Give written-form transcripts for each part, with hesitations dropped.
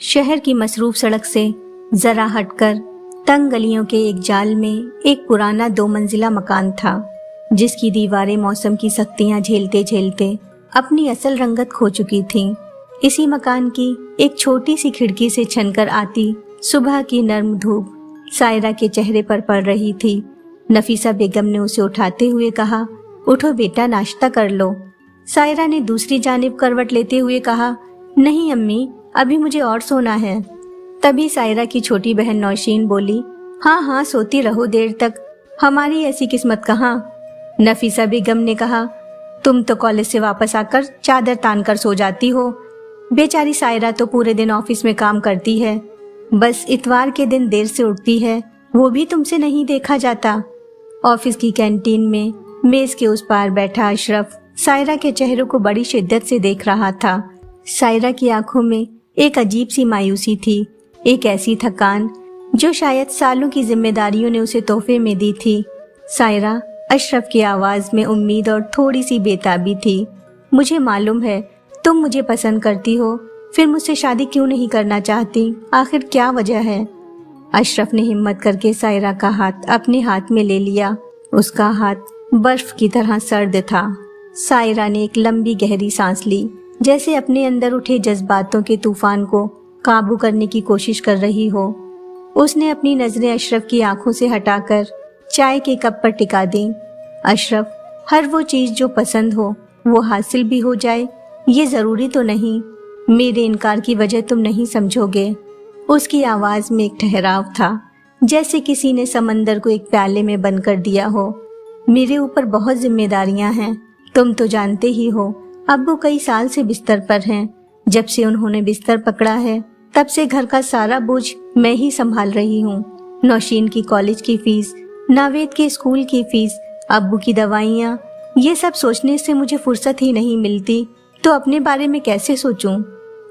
शहर की मसरूफ सड़क से जरा हटकर तंग गलियों के एक जाल में एक पुराना 2 मंजिला मकान था, जिसकी दीवारें मौसम की सख्तियां झेलते झेलते अपनी असल रंगत खो चुकी थीं। इसी मकान की एक छोटी सी खिड़की से छनकर आती सुबह की नर्म धूप सायरा के चेहरे पर पड़ रही थी। नफीसा बेगम ने उसे उठाते हुए कहा, उठो बेटा, नाश्ता कर लो। सायरा ने दूसरी जानिब करवट लेते हुए कहा, नहीं अम्मी, अभी मुझे और सोना है। तभी सायरा की छोटी बहन नौशीन बोली, हाँ हाँ सोती रहो देर तक, हमारी ऐसी किस्मत कहाँ। नफीसा बेगम ने कहा, तुम तो कॉलेज से वापस आकर चादर तान कर सो जाती हो। बेचारी सायरा तो पूरे दिन ऑफिस में काम करती है, बस इतवार के दिन देर से उठती है, वो भी तुमसे नहीं देखा जाता। ऑफिस की कैंटीन में मेज के उस पार बैठा अशरफ सायरा के चेहरे को बड़ी शिद्दत से देख रहा था। सायरा की आंखों में एक अजीब सी मायूसी थी, एक ऐसी थकान जो शायद सालों की जिम्मेदारियों ने उसे तोहफे में दी थी। सायरा, अशरफ की आवाज में उम्मीद और थोड़ी सी बेताबी थी। मुझे मालूम है तुम मुझे पसंद करती हो, फिर मुझसे शादी क्यों नहीं करना चाहती? आखिर क्या वजह है? अशरफ ने हिम्मत करके सायरा का हाथ अपने हाथ में ले लिया। उसका हाथ बर्फ की तरह सर्द था। सायरा ने एक लंबी गहरी सांस ली, जैसे अपने अंदर उठे जज्बातों के तूफान को काबू करने की कोशिश कर रही हो। उसने अपनी नजरें अशरफ की आंखों से हटाकर चाय के कप पर टिका दी। अशरफ, हर वो चीज जो पसंद हो वो हासिल भी हो जाए, ये जरूरी तो नहीं। मेरे इनकार की वजह तुम नहीं समझोगे। उसकी आवाज में एक ठहराव था, जैसे किसी ने समंदर को एक प्याले में बंद कर दिया हो। मेरे ऊपर बहुत जिम्मेदारियां हैं, तुम तो जानते ही हो। अब्बू कई साल से बिस्तर पर हैं। जब से उन्होंने बिस्तर पकड़ा है तब से घर का सारा बोझ मैं ही संभाल रही हूँ। नौशीन की कॉलेज की फीस, नावेद के स्कूल की फीस, अब्बू की दवाइयाँ, ये सब सोचने से मुझे फुर्सत ही नहीं मिलती, तो अपने बारे में कैसे सोचूं?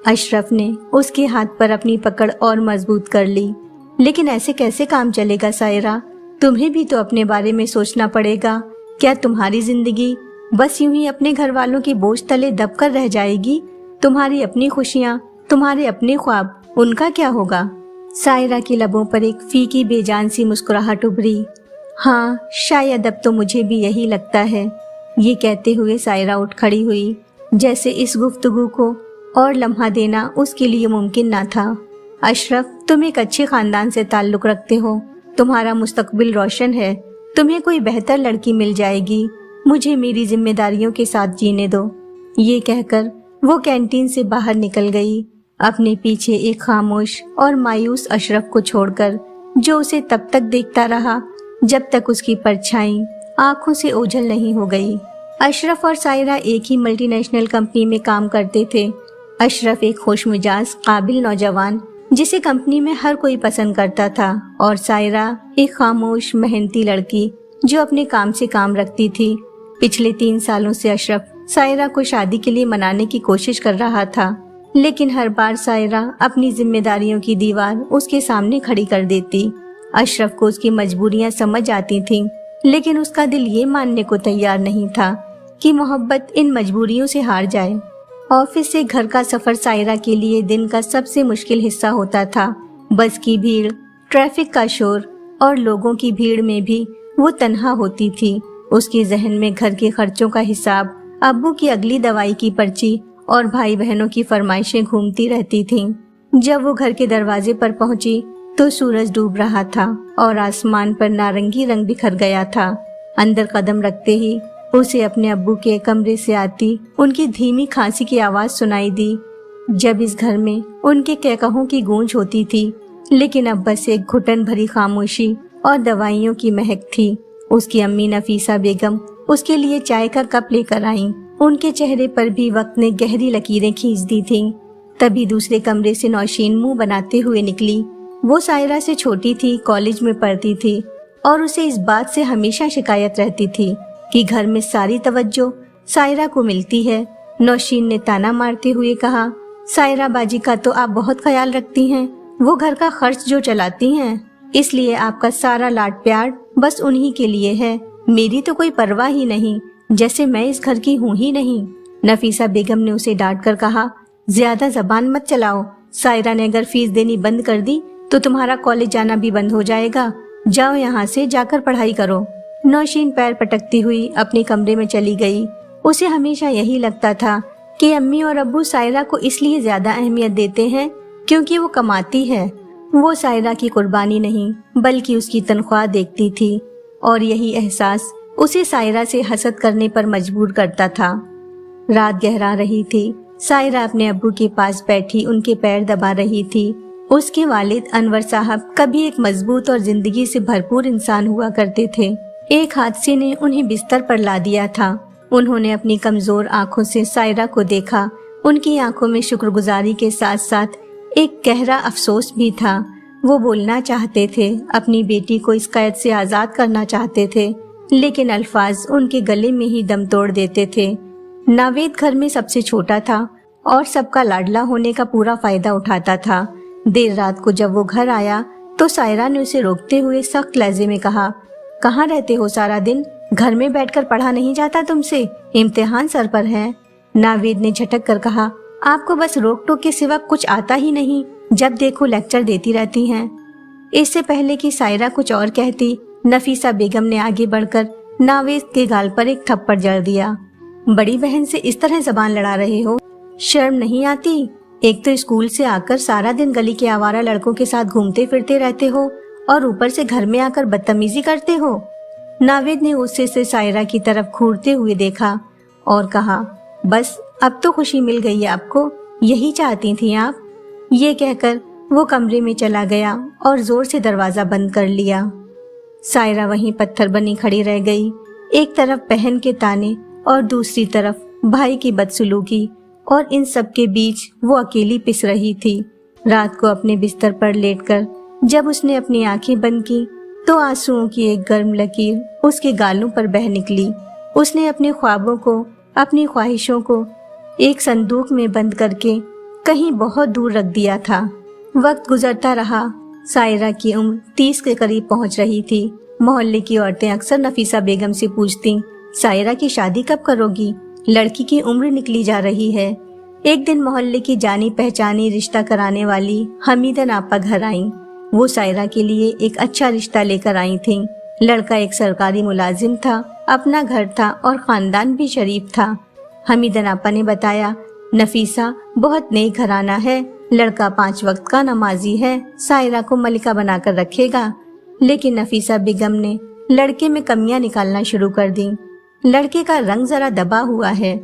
अशरफ ने उसके हाथ पर अपनी पकड़ और मजबूत कर ली। लेकिन ऐसे कैसे काम चलेगा सायरा? तुम्हें भी तो अपने बारे में सोचना पड़ेगा। क्या तुम्हारी जिंदगी बस यूं ही अपने घर वालों के बोझ तले दबकर रह जाएगी? तुम्हारी अपनी खुशियाँ, तुम्हारे अपने ख्वाब, उनका क्या होगा? सायरा की लबों पर एक फीकी बेजान सी मुस्कुराहट उभरी। हाँ, शायद अब तो मुझे भी यही लगता है। ये कहते हुए सायरा उठ खड़ी हुई, जैसे इस गुफ्तगू को और लम्हा देना उसके लिए मुमकिन ना था। अशरफ, तुम एक अच्छे खानदान से ताल्लुक रखते हो, तुम्हारा मुस्तकबिल रोशन है, तुम्हें कोई बेहतर लड़की मिल जाएगी। मुझे मेरी जिम्मेदारियों के साथ जीने दो। ये कहकर वो कैंटीन से बाहर निकल गई, अपने पीछे एक खामोश और मायूस अशरफ को छोड़कर, जो उसे तब तक देखता रहा जब तक उसकी परछाई आंखों से ओझल नहीं हो गई। अशरफ और सायरा एक ही मल्टीनेशनल कंपनी में काम करते थे। अशरफ एक खुशमिजाज काबिल नौजवान जिसे कंपनी में हर कोई पसंद करता था, और सायरा एक खामोश मेहनती लड़की जो अपने काम से काम रखती थी। पिछले 3 सालों से अशरफ सायरा को शादी के लिए मनाने की कोशिश कर रहा था, लेकिन हर बार सायरा अपनी जिम्मेदारियों की दीवार उसके सामने खड़ी कर देती। अशरफ को उसकी मजबूरियां समझ आती थीं, लेकिन उसका दिल ये मानने को तैयार नहीं था कि मोहब्बत इन मजबूरियों से हार जाए। ऑफिस से घर का सफर सायरा के लिए दिन का सबसे मुश्किल हिस्सा होता था। बस की भीड़, ट्रैफिक का शोर और लोगों की भीड़ में भी वो तन्हा होती थी। उसके जहन में घर के खर्चों का हिसाब, अब्बू की अगली दवाई की पर्ची और भाई बहनों की फरमाइशें घूमती रहती थीं। जब वो घर के दरवाजे पर पहुंची तो सूरज डूब रहा था और आसमान पर नारंगी रंग बिखर गया था। अंदर कदम रखते ही उसे अपने अब्बू के कमरे से आती उनकी धीमी खांसी की आवाज सुनाई दी। जब इस घर में उनके कहकहों की गूंज होती थी, लेकिन अब बस एक घुटन भरी खामोशी और दवाइयों की महक थी। उसकी अम्मी नफीसा बेगम उसके लिए चाय का कप लेकर आईं। उनके चेहरे पर भी वक्त ने गहरी लकीरें खींच दी थीं। तभी दूसरे कमरे से नौशीन मुंह बनाते हुए निकली। वो सायरा से छोटी थी, कॉलेज में पढ़ती थी, और उसे इस बात से हमेशा शिकायत रहती थी कि घर में सारी तवज्जो सायरा को मिलती है। नौशीन ने ताना मारते हुए कहा, सायरा बाजी का तो आप बहुत ख्याल रखती हैं, वो घर का खर्च जो चलाती हैं, इसलिए आपका सारा लाड प्यार बस उन्हीं के लिए है। मेरी तो कोई परवाह ही नहीं, जैसे मैं इस घर की हूँ ही नहीं। नफीसा बेगम ने उसे डांट कर कहा, ज्यादा जबान मत चलाओ, सायरा ने अगर फीस देनी बंद कर दी तो तुम्हारा कॉलेज जाना भी बंद हो जाएगा। जाओ यहाँ से, जाकर पढ़ाई करो। नौशीन पैर पटकती हुई अपने कमरे में चली गई। उसे हमेशा यही लगता था कि अम्मी और अब्बू सायरा को इसलिए ज्यादा अहमियत देते हैं क्योंकि वो कमाती है। वो सायरा की कुर्बानी नहीं बल्कि उसकी तनख्वाह देखती थी और यही एहसास उसे सायरा से हसद करने पर मजबूर करता था। रात गहरा रही थी। सायरा अपने अब्बू के पास बैठी उनके पैर दबा रही थी। उसके वालिद अनवर साहब कभी एक मजबूत और जिंदगी से भरपूर इंसान हुआ करते थे। एक हादसे ने उन्हें बिस्तर पर ला दिया था। उन्होंने अपनी कमजोर आंखों से सायरा को देखा। उनकी आंखों में शुक्रगुजारी के साथ साथ एक गहरा अफसोस भी था। वो बोलना चाहते थे, अपनी बेटी को इस कैद से आजाद करना चाहते थे, लेकिन अल्फाज उनके गले में ही दम तोड़ देते थे। नावेद घर में सबसे छोटा था और सबका लाडला होने का पूरा फायदा उठाता था। देर रात को जब वो घर आया तो सायरा ने उसे रोकते हुए सख्त लहजे में कहा, कहाँ रहते हो सारा दिन? घर में बैठकर पढ़ा नहीं जाता तुमसे? इम्तिहान सर पर है। नावेद ने झटक कर कहा, आपको बस रोक टोक के सिवा कुछ आता ही नहीं, जब देखो लेक्चर देती रहती हैं। इससे पहले कि सायरा कुछ और कहती, नफीसा बेगम ने आगे बढ़कर नावेद के गाल पर एक थप्पड़ जड़ दिया। बड़ी बहन से इस तरह जबान लड़ा रहे हो? शर्म नहीं आती? एक तो स्कूल से आकर सारा दिन गली के आवारा लड़कों के साथ घूमते फिरते रहते हो और ऊपर से घर में आकर बदतमीजी करते हो। नावेद ने गुस्से से सायरा की तरफ घूरते हुए देखा और कहा, बस अब तो खुशी मिल गई है आपको, यही चाहती थी आप? ये कहकर वो कमरे में चला गया और जोर से दरवाजा बंद कर लिया। सायरा वहीं पत्थर बनी खड़ी रह गई। एक तरफ बहन के ताने और दूसरी तरफ भाई की बदसलूकी, और इन सब के बीच वो अकेली पिस रही थी। रात को अपने बिस्तर पर लेटकर जब उसने अपनी आंखें बंद की तो आंसुओं की एक गर्म लकीर उसके गालों पर बह निकली। उसने अपने ख्वाबों को, अपनी ख्वाहिशों को एक संदूक में बंद करके कहीं बहुत दूर रख दिया था। वक्त गुजरता रहा। सायरा की उम्र 30 के करीब पहुंच रही थी। मोहल्ले की औरतें अक्सर नफीसा बेगम से पूछती, सायरा की शादी कब करोगी? लड़की की उम्र निकली जा रही है। एक दिन मोहल्ले की जानी पहचानी रिश्ता कराने वाली हमीदा आपा घर आईं। वो सायरा के लिए एक अच्छा रिश्ता लेकर आई थीं। लड़का एक सरकारी मुलाजिम था, अपना घर था और खानदान भी शरीफ था। हमीदा आपा ने बताया, नफीसा बहुत नेक घराना है, लड़का 5 वक्त का नमाजी है, सायरा को मलिका बनाकर रखेगा। लेकिन नफीसा बेगम ने लड़के में कमियां निकालना शुरू कर दी। लड़के का रंग जरा दबा हुआ है,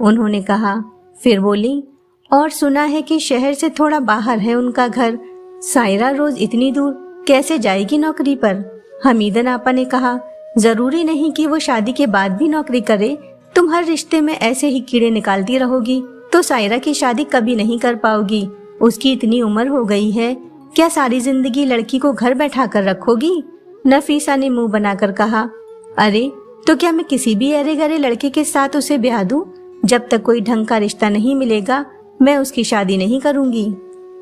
उन्होंने कहा। फिर बोली, और सुना है कि शहर से थोड़ा बाहर है उनका घर। सायरा रोज इतनी दूर कैसे जाएगी नौकरी पर? हमीदा आपा ने कहा, जरूरी नहीं कि वो शादी के बाद भी नौकरी करे। तुम हर रिश्ते में ऐसे ही कीड़े निकालती रहोगी तो सायरा की शादी कभी नहीं कर पाओगी। उसकी इतनी उम्र हो गई है, क्या सारी जिंदगी लड़की को घर बैठा कर रखोगी? नफीसा ने मुंह बनाकर कहा, अरे तो क्या मैं किसी भी अरे गरे लड़के के साथ उसे ब्याह दूं? जब तक कोई ढंग का रिश्ता नहीं मिलेगा मैं उसकी शादी नहीं करूंगी।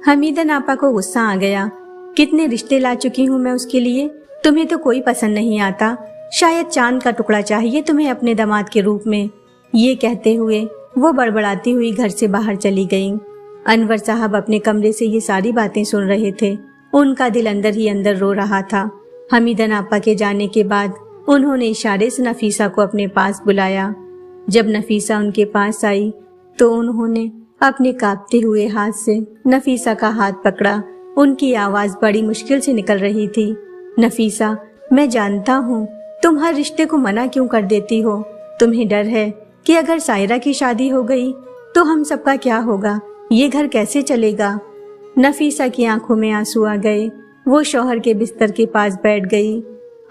हमीदा आपा को गुस्सा आ गया। कितने रिश्ते ला चुकी हूँ मैं उसके लिए, तुम्हें तो कोई पसंद नहीं आता। शायद चांद का टुकड़ा चाहिए तुम्हें अपने दामाद के रूप में। ये कहते हुए वो बड़बड़ाती हुई घर से बाहर चली गईं। अनवर साहब अपने कमरे से ये सारी बातें सुन रहे थे। उनका दिल अंदर ही अंदर रो रहा था। हमीदा आपा के जाने के बाद उन्होंने इशारे से नफीसा को अपने पास बुलाया। जब नफीसा उनके पास आई तो उन्होंने अपने कांपते हुए हाथ से नफीसा का हाथ पकड़ा। उनकी आवाज बड़ी मुश्किल से निकल रही थी। नफीसा, मैं जानता हूँ तुम हर रिश्ते को मना क्यों कर देती हो। तुम्हें डर है कि अगर सायरा की शादी हो गई तो हम सबका क्या होगा, ये घर कैसे चलेगा। नफीसा की आंखों में आंसू आ गए। वो शौहर के बिस्तर के पास बैठ गई।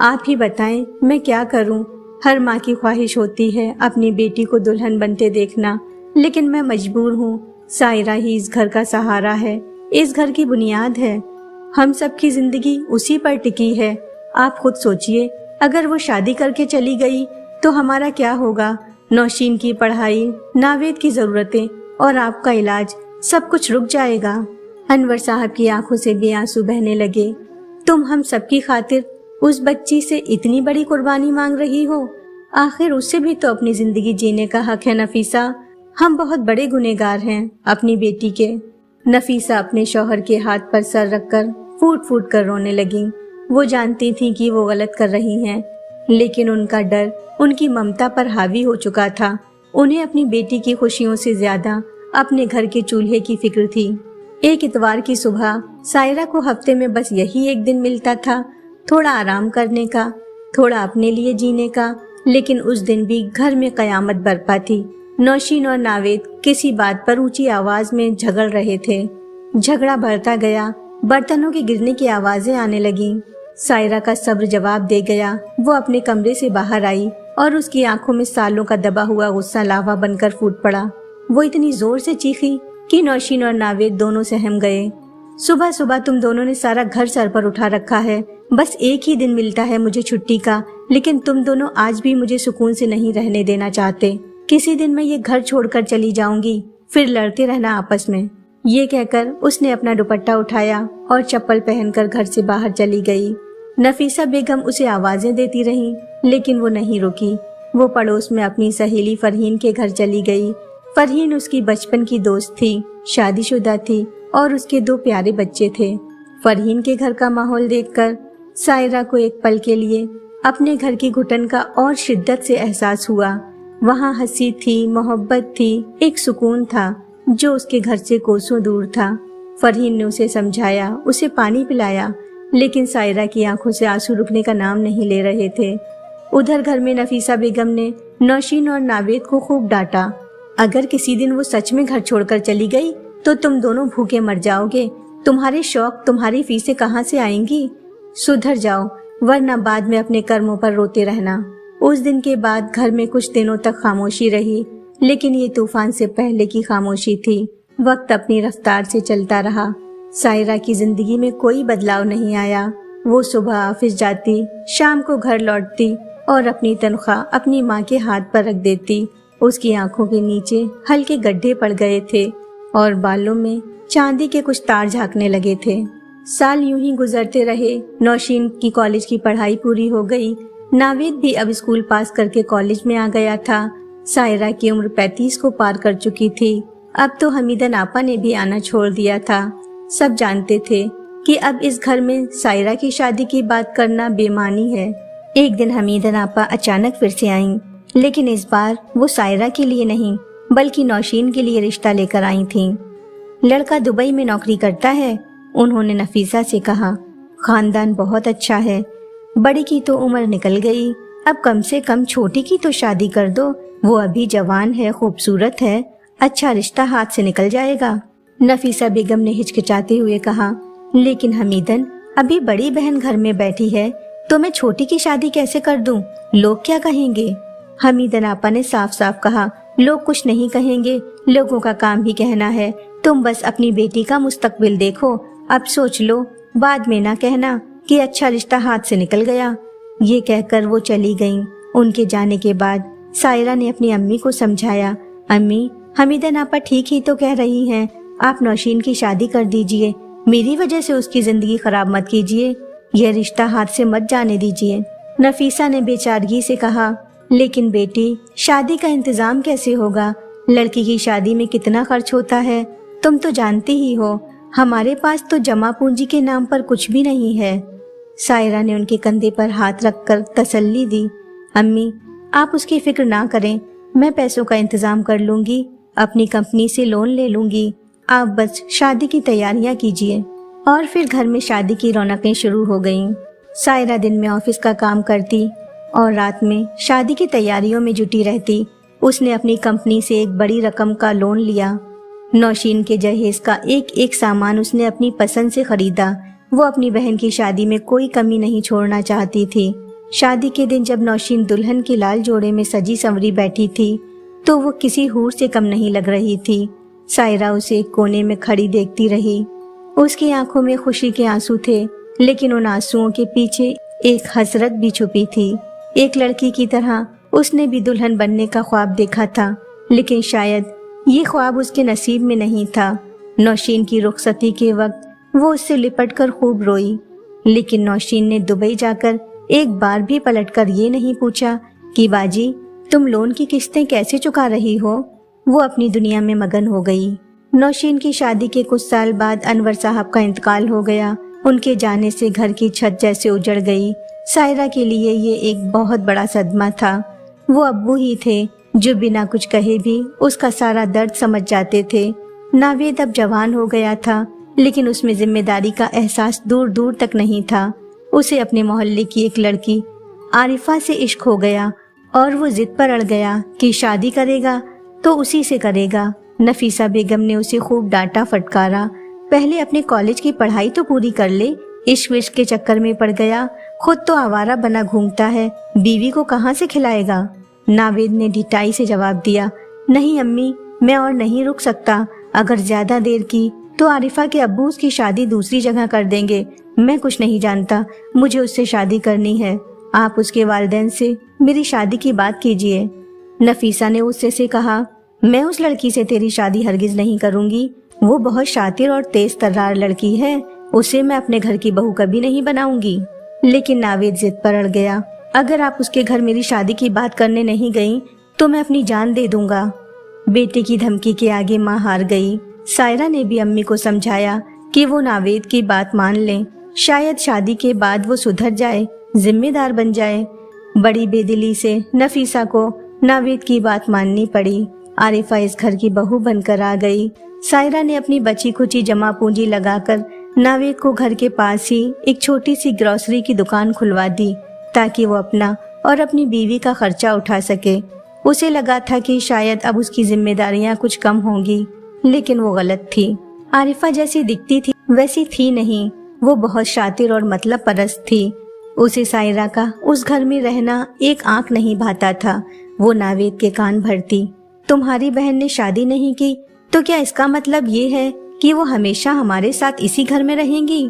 आप ही बताएं मैं क्या करूं? हर माँ की ख्वाहिश होती है अपनी बेटी को दुल्हन बनते देखना, लेकिन मैं मजबूर हूँ। सायरा ही इस घर का सहारा है, इस घर की बुनियाद है। हम सब की जिंदगी उसी पर टिकी है। आप खुद सोचिए, अगर वो शादी करके चली गई तो हमारा क्या होगा? नौशीन की पढ़ाई, नावेद की जरूरतें और आपका इलाज, सब कुछ रुक जाएगा। अनवर साहब की आंखों से भी आंसू बहने लगे। तुम हम सबकी खातिर उस बच्ची से इतनी बड़ी कुर्बानी मांग रही हो? आखिर उससे भी तो अपनी जिंदगी जीने का हक है नफीसा। हम बहुत बड़े गुनहगार हैं अपनी बेटी के। नफीसा अपने शौहर के हाथ पर सर रखकर फूट फूट कर रोने लगी। वो जानती थी कि वो गलत कर रही हैं, लेकिन उनका डर उनकी ममता पर हावी हो चुका था। उन्हें अपनी बेटी की खुशियों से ज्यादा अपने घर के चूल्हे की फिक्र थी। एक इतवार की सुबह सायरा को हफ्ते में बस यही एक दिन मिलता था, थोड़ा आराम करने का, थोड़ा अपने लिए जीने का। लेकिन उस दिन भी घर में कयामत बरपा थी। नौशीन और नावेद किसी बात पर ऊंची आवाज में झगड़ रहे थे। झगड़ा बढ़ता गया, बर्तनों के गिरने की आवाजें आने लगी। सायरा का सब्र जवाब दे गया। वो अपने कमरे से बाहर आई और उसकी आंखों में सालों का दबा हुआ गुस्सा लावा बनकर फूट पड़ा। वो इतनी जोर से चीखी कि नौशीन और नावेद दोनों सहम गए। सुबह सुबह तुम दोनों ने सारा घर सर पर उठा रखा है। बस एक ही दिन मिलता है मुझे छुट्टी का, लेकिन तुम दोनों आज भी मुझे सुकून से नहीं रहने देना चाहते। किसी दिन मैं ये घर छोड़कर चली जाऊंगी, फिर लड़ते रहना आपस में। ये कहकर उसने अपना दुपट्टा उठाया और चप्पल पहनकर घर से बाहर चली गई। नफीसा बेगम उसे आवाजें देती रही, लेकिन वो नहीं रुकी। वो पड़ोस में अपनी सहेली फरहीन के घर चली गई। फरहीन उसकी बचपन की दोस्त थी, शादीशुदा थी और उसके 2 प्यारे बच्चे थे। फरहीन के घर का माहौल देखकर सायरा को एक पल के लिए अपने घर की घुटन का और शिद्दत से एहसास हुआ। वहाँ हंसी थी, मोहब्बत थी, एक सुकून था जो उसके घर से कोसों दूर था। फरहीन ने उसे समझाया, उसे पानी पिलाया, लेकिन सायरा की आंखों से आंसू रुकने का नाम नहीं ले रहे थे। उधर घर में नफीसा बेगम ने नौशीन और नावेद को खूब डांटा। अगर किसी दिन वो सच में घर छोड़कर चली गई तो तुम दोनों भूखे मर जाओगे। तुम्हारे शौक, तुम्हारी फीसें कहाँ से आएंगी? सुधर जाओ, वरना बाद में अपने कर्मों पर रोते रहना। उस दिन के बाद घर में कुछ दिनों तक खामोशी रही, लेकिन ये तूफान से पहले की खामोशी थी। वक्त अपनी रफ्तार से चलता रहा। सायरा की जिंदगी में कोई बदलाव नहीं आया। वो सुबह ऑफिस जाती, शाम को घर लौटती और अपनी तनख्वाह अपनी माँ के हाथ पर रख देती। उसकी आंखों के नीचे हल्के गड्ढे पड़ गए थे और बालों में चांदी के कुछ तार झांकने लगे थे। साल यूं ही गुजरते रहे। नौशीन की कॉलेज की पढ़ाई पूरी हो गई। नावेद भी अब स्कूल पास करके कॉलेज में आ गया था। सायरा की उम्र 35 को पार कर चुकी थी। अब तो हमीदन आपा ने भी आना छोड़ दिया था। सब जानते थे कि अब इस घर में सायरा की शादी की बात करना बेमानी है। एक दिन हमीदन आपा अचानक फिर से आईं, लेकिन इस बार वो सायरा के लिए नहीं बल्कि नौशीन के लिए रिश्ता लेकर आई थीं। लड़का दुबई में नौकरी करता है, उन्होंने नफीसा से कहा। खानदान बहुत अच्छा है। बड़ी की तो उम्र निकल गई, अब कम से कम छोटी की तो शादी कर दो। वो अभी जवान है, खूबसूरत है, अच्छा रिश्ता हाथ से निकल जाएगा। नफीसा बेगम ने हिचकिचाते हुए कहा, लेकिन हमीदन, अभी बड़ी बहन घर में बैठी है तो मैं छोटी की शादी कैसे कर दूं? लोग क्या कहेंगे? हमीदन आपा ने साफ साफ कहा, लोग कुछ नहीं कहेंगे, लोगों का काम ही कहना है। तुम बस अपनी बेटी का मुस्तकबिल देखो, अब सोच लो, बाद में ना कहना कि अच्छा रिश्ता हाथ से निकल गया। ये कहकर वो चली गईं। उनके जाने के बाद सायरा ने अपनी अम्मी को समझाया, अम्मी, हमीदन आपा ठीक ही तो कह रही हैं, आप नौशीन की शादी कर दीजिए, मेरी वजह से उसकी जिंदगी खराब मत कीजिए, यह रिश्ता हाथ से मत जाने दीजिए। नफीसा ने बेचारगी से कहा, लेकिन बेटी, शादी का इंतजाम कैसे होगा? लड़की की शादी में कितना खर्च होता है तुम तो जानती ही हो। हमारे पास तो जमा पूंजी के नाम पर कुछ भी नहीं है। सायरा ने उनके कंधे पर हाथ रखकर तसल्ली दी, अम्मी, आप उसकी फिक्र ना करें, मैं पैसों का इंतजाम कर लूंगी, अपनी कंपनी से लोन ले लूंगी, आप बस शादी की तैयारियां कीजिए। और फिर घर में शादी की रौनकें शुरू हो गईं। सायरा दिन में ऑफिस का काम करती और रात में शादी की तैयारियों में जुटी रहती। उसने अपनी कंपनी से एक बड़ी रकम का लोन लिया। नौशीन के जहेज का एक एक सामान उसने अपनी पसंद से खरीदा। वो अपनी बहन की शादी में कोई कमी नहीं छोड़ना चाहती थी। शादी के दिन जब नौशीन दुल्हन के लाल जोड़े में सजी संवरी बैठी थी तो वो किसी हूर से कम नहीं लग रही थी। सायरा उसे एक कोने में खड़ी देखती रही। उसकी आंखों में खुशी के आंसू थे, लेकिन उन आंसुओं के पीछे एक हसरत भी छुपी थी। एक लड़की की तरह उसने भी दुल्हन बनने का ख्वाब देखा था, लेकिन शायद ये ख्वाब उसके नसीब में नहीं था। नौशीन की रुखसती के वक्त वो उससे लिपटकर खूब रोई, लेकिन नौशीन ने दुबई जाकर एक बार भी पलटकर ये नहीं पूछा कि बाजी, तुम लोन की किस्तें कैसे चुका रही हो। वो अपनी दुनिया में मगन हो गई। नौशीन की शादी के कुछ साल बाद अनवर साहब का इंतकाल हो गया। उनके जाने से घर की छत जैसे उजड़ गई। सायरा के लिए ये एक बहुत बड़ा सदमा था। वो अब्बू ही थे जो बिना कुछ कहे भी उसका सारा दर्द समझ जाते थे। नावेद अब जवान हो गया था, लेकिन उसमें जिम्मेदारी का एहसास दूर दूर तक नहीं था। उसे अपने मोहल्ले की एक लड़की आरिफा से इश्क हो गया और वो जिद पर अड़ गया कि शादी करेगा तो उसी से करेगा। नफीसा बेगम ने उसे खूब डांटा फटकारा। पहले अपने कॉलेज की पढ़ाई तो पूरी कर ले, इश्क विश्क के चक्कर में पड़ गया। खुद तो आवारा बना घूमता है, बीवी को कहाँ से खिलाएगा। नावेद ने ढिठाई से जवाब दिया, नहीं अम्मी, मैं और नहीं रुक सकता। अगर ज्यादा देर की तो आरिफा के अब्बू उसकी शादी दूसरी जगह कर देंगे। मैं कुछ नहीं जानता, मुझे उससे शादी करनी है। आप उसके वालिदैन से मेरी शादी की बात कीजिए। नफीसा ने उससे से कहा, मैं उस लड़की से तेरी शादी हरगिज नहीं करूंगी। वो बहुत शातिर और तेज तर्रार लड़की है, उसे मैं अपने घर की बहू कभी नहीं बनाऊंगी। लेकिन नावेद जिद पर अड़ गया, अगर आप उसके घर मेरी शादी की बात करने नहीं गई तो मैं अपनी जान दे दूंगा। बेटे की धमकी के आगे माँ हार गई। सायरा ने भी अम्मी को समझाया कि वो नावेद की बात मान लें, शायद शादी के बाद वो सुधर जाए, जिम्मेदार बन जाए। बड़ी बेदिली से नफीसा को नावेद की बात माननी पड़ी। आरिफा इस घर की बहू बनकर आ गई। सायरा ने अपनी बची खुची जमा पूंजी लगाकर नावेद को घर के पास ही एक छोटी सी ग्रोसरी की दुकान खुलवा दी, ताकि वो अपना और अपनी बीवी का खर्चा उठा सके। उसे लगा था कि शायद अब उसकी जिम्मेदारियां कुछ कम होंगी, लेकिन वो गलत थी। आरिफा जैसी दिखती थी वैसी थी नहीं। वो बहुत शातिर और मतलब परस्त थी। उसे सायरा का उस घर में रहना एक आंख नहीं भाता था। वो नावेद के कान भरती, तुम्हारी बहन ने शादी नहीं की तो क्या इसका मतलब ये है कि वो हमेशा हमारे साथ इसी घर में रहेंगी?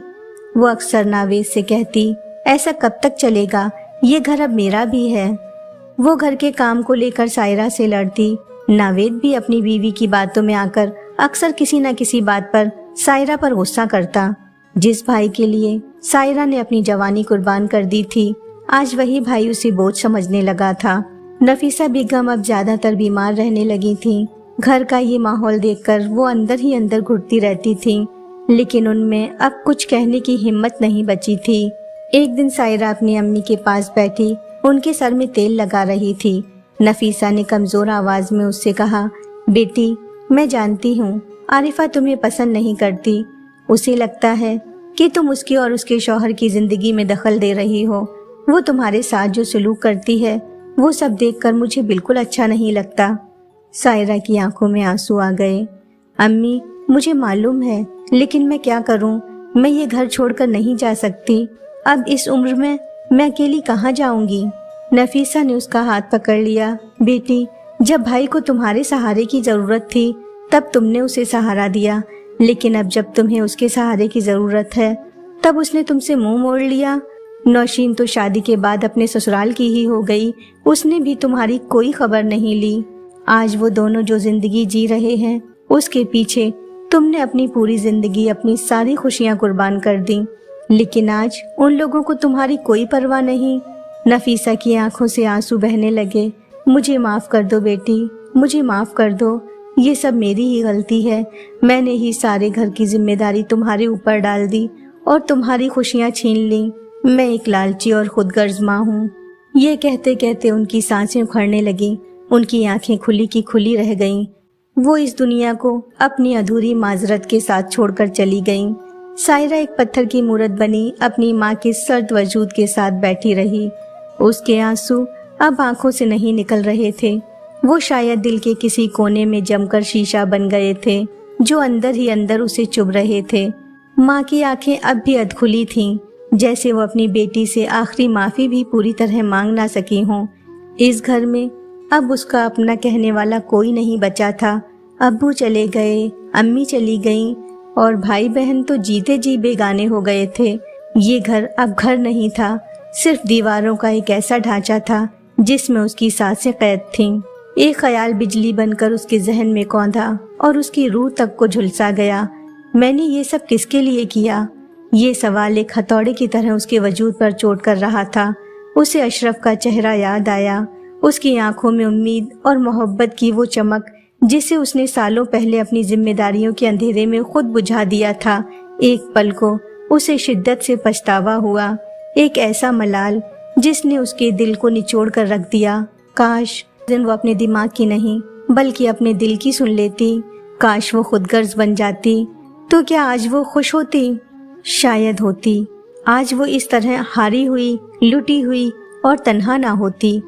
वो अक्सर नावेद से कहती, ऐसा कब तक चलेगा, ये घर अब मेरा भी है। वो घर के काम को लेकर सायरा से लड़ती। नावेद भी अपनी बीवी की बातों में आकर अक्सर किसी न किसी बात पर सायरा पर गुस्सा करता। जिस भाई के लिए सायरा ने अपनी जवानी कुर्बान कर दी थी, आज वही भाई उसे बोझ समझने लगा था। नफीसा बेगम अब ज्यादातर बीमार रहने लगी थी। घर का ये माहौल देखकर वो अंदर ही अंदर घुटती रहती थी, लेकिन उनमें अब कुछ कहने की हिम्मत नहीं बची थी। एक दिन सायरा अपनी अम्मी के पास बैठी उनके सर में तेल लगा रही थी। नफीसा ने कमजोर आवाज में उससे कहा, बेटी, मैं जानती हूँ आरिफा तुम्हें पसंद नहीं करती। उसे लगता है कि तुम उसकी और उसके शौहर की जिंदगी में दखल दे रही हो। वो तुम्हारे साथ जो सलूक करती है वो सब देखकर मुझे बिल्कुल अच्छा नहीं लगता। सायरा की आंखों में आंसू आ गए। अम्मी, मुझे मालूम है, लेकिन मैं क्या करूं? मैं ये घर छोड़कर नहीं जा सकती। अब इस उम्र में मैं अकेली कहाँ जाऊंगी? नफीसा ने उसका हाथ पकड़ लिया। बेटी, जब भाई को तुम्हारे सहारे की जरूरत थी तब तुमने उसे सहारा दिया, लेकिन अब जब तुम्हें उसके सहारे की जरूरत है तब उसने तुमसे मुंह मोड़ लिया। नौशीन तो शादी के बाद अपने ससुराल की ही हो गई, उसने भी तुम्हारी कोई खबर नहीं ली। आज वो दोनों जो जिंदगी जी रहे हैं उसके पीछे तुमने अपनी पूरी जिंदगी, अपनी सारी खुशियां कुर्बान कर दी, लेकिन आज उन लोगों को तुम्हारी कोई परवाह नहीं। नफीसा की आंखों से आंसू बहने लगे। मुझे माफ कर दो बेटी, मुझे माफ कर दो, ये सब मेरी ही गलती है। मैंने ही सारे घर की जिम्मेदारी तुम्हारे ऊपर डाल दी और तुम्हारी खुशियां छीन ली। मैं एक लालची और खुदगर्ज माँ हूँ। ये कहते कहते उनकी सांसें उखड़ने लगी। उनकी आंखें खुली की खुली रह गईं। वो इस दुनिया को अपनी अधूरी माजरत के साथ छोड़कर चली गईं। सायरा एक पत्थर की मूरत बनी अपनी माँ के सर्द वजूद के साथ बैठी रही। उसके आंसू अब आंखों से नहीं निकल रहे थे। वो शायद दिल के किसी कोने में जमकर शीशा बन गए थे, जो अंदर ही अंदर उसे चुभ रहे थे। माँ की आंखें अब भी अधखुली थीं, जैसे वो अपनी बेटी से आखिरी माफी भी पूरी तरह मांग ना सकी हों। इस घर में अब उसका अपना कहने वाला कोई नहीं बचा था। अब्बू चले गए, अम्मी चली गईं और भाई बहन तो जीते जी बेगाने हो गए थे। ये घर अब घर नहीं था, सिर्फ दीवारों का एक ऐसा ढांचा था जिसमें उसकी सांसें कैद थीं। एक ख्याल बिजली बनकर उसके जहन में कौंधा और उसकी रूह तक को झुलसा गया। मैंने ये सब किसके लिए किया? ये सवाल एक हथौड़े की तरह उसके वजूद पर चोट कर रहा था। उसे अशरफ का चेहरा याद आया। उसकी आंखों में उम्मीद और मोहब्बत की वो चमक जिसे उसने सालों पहले अपनी जिम्मेदारियों के अंधेरे में खुद बुझा दिया था, एक पल को उसे शिद्दत से पछतावा हुआ। एक ऐसा मलाल जिसने उसके दिल को निचोड़ कर रख दिया। काश दिन वो अपने दिमाग की नहीं बल्कि अपने दिल की सुन लेती। काश वो खुदगर्ज बन जाती, तो क्या आज वो खुश होती? शायद होती। आज वो इस तरह हारी हुई, लुटी हुई और तन्हा ना होती।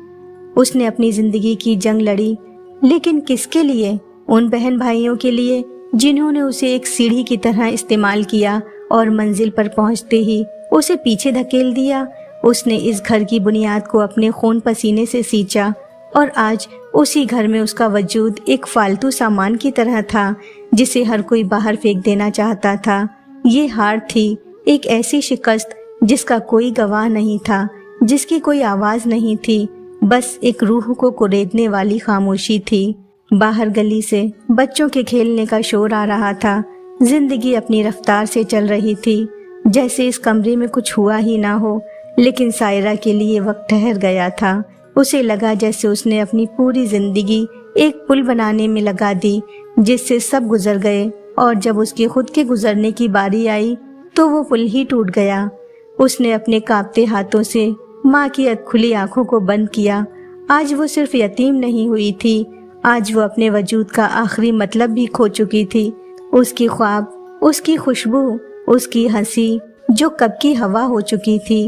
उसने अपनी जिंदगी की जंग लड़ी, लेकिन किसके लिए? उन बहन भाइयों के लिए जिन्होंने उसे एक सीढ़ी की तरह इस्तेमाल किया और मंजिल पर पहुंचते ही उसे पीछे धकेल दिया। उसने इस घर की बुनियाद को अपने खून पसीने से सींचा और आज उसी घर में उसका वजूद एक फालतू सामान की तरह था जिसे हर कोई बाहर फेंक देना चाहता था। ये हार थी, एक ऐसी शिकस्त जिसका कोई गवाह नहीं था, जिसकी कोई आवाज नहीं थी, बस एक रूह को कुरेदने वाली खामोशी थी। बाहर गली से बच्चों के खेलने का शोर आ रहा था। जिंदगी अपनी रफ्तार से चल रही थी, जैसे इस कमरे में कुछ हुआ ही ना हो। लेकिन सायरा के लिए वक्त ठहर गया था। उसे लगा जैसे उसने अपनी पूरी जिंदगी एक पुल बनाने में लगा दी, जिससे सब गुजर गए, और जब उसके खुद के गुजरने की बारी आई तो वो पुल ही टूट गया। उसने अपने कांपते हाथों से माँ की खुली आंखों को बंद किया। आज वो सिर्फ यतीम नहीं हुई थी, आज वो अपने वजूद का आखिरी मतलब भी खो चुकी थी। उसकी ख्वाब, उसकी खुशबू, उसकी हंसी जो कब की हवा हो चुकी थी।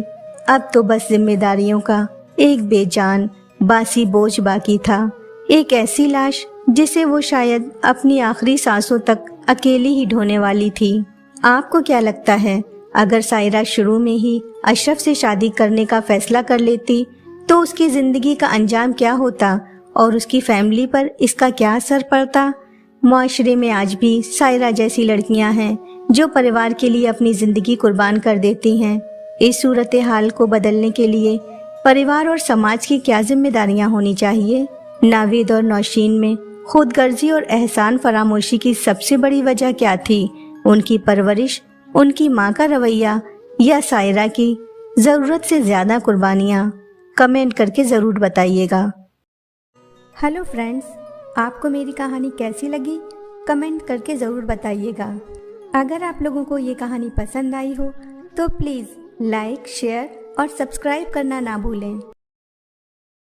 अब तो बस जिम्मेदारियों का एक बेजान बासी बोझ बाकी था, एक ऐसी लाश जिसे वो शायद अपनी आखिरी सांसों तक अकेली ही ढोने वाली थी। आपको क्या लगता है, अगर सायरा शुरू में ही अशरफ से शादी करने का फैसला कर लेती तो उसकी जिंदगी का अंजाम क्या होता और उसकी फैमिली पर इसका क्या असर पड़ता? मुआशरे में आज भी सायरा जैसी लड़कियां हैं जो परिवार के लिए अपनी जिंदगी कुर्बान कर देती हैं। इस सूरत हाल को बदलने के लिए परिवार और समाज की क्या जिम्मेदारियां होनी चाहिए? नावेद और नौशीन में खुदगर्जी और एहसान फरामोशी की सबसे बड़ी वजह क्या थी? उनकी परवरिश, उनकी माँ का रवैया, या सायरा की ज़रूरत से ज़्यादा कुर्बानियाँ? कमेंट करके ज़रूर बताइएगा। हेलो फ्रेंड्स, आपको मेरी कहानी कैसी लगी? कमेंट करके ज़रूर बताइएगा। अगर आप लोगों को ये कहानी पसंद आई हो तो प्लीज़ लाइक, शेयर और सब्सक्राइब करना ना भूलें।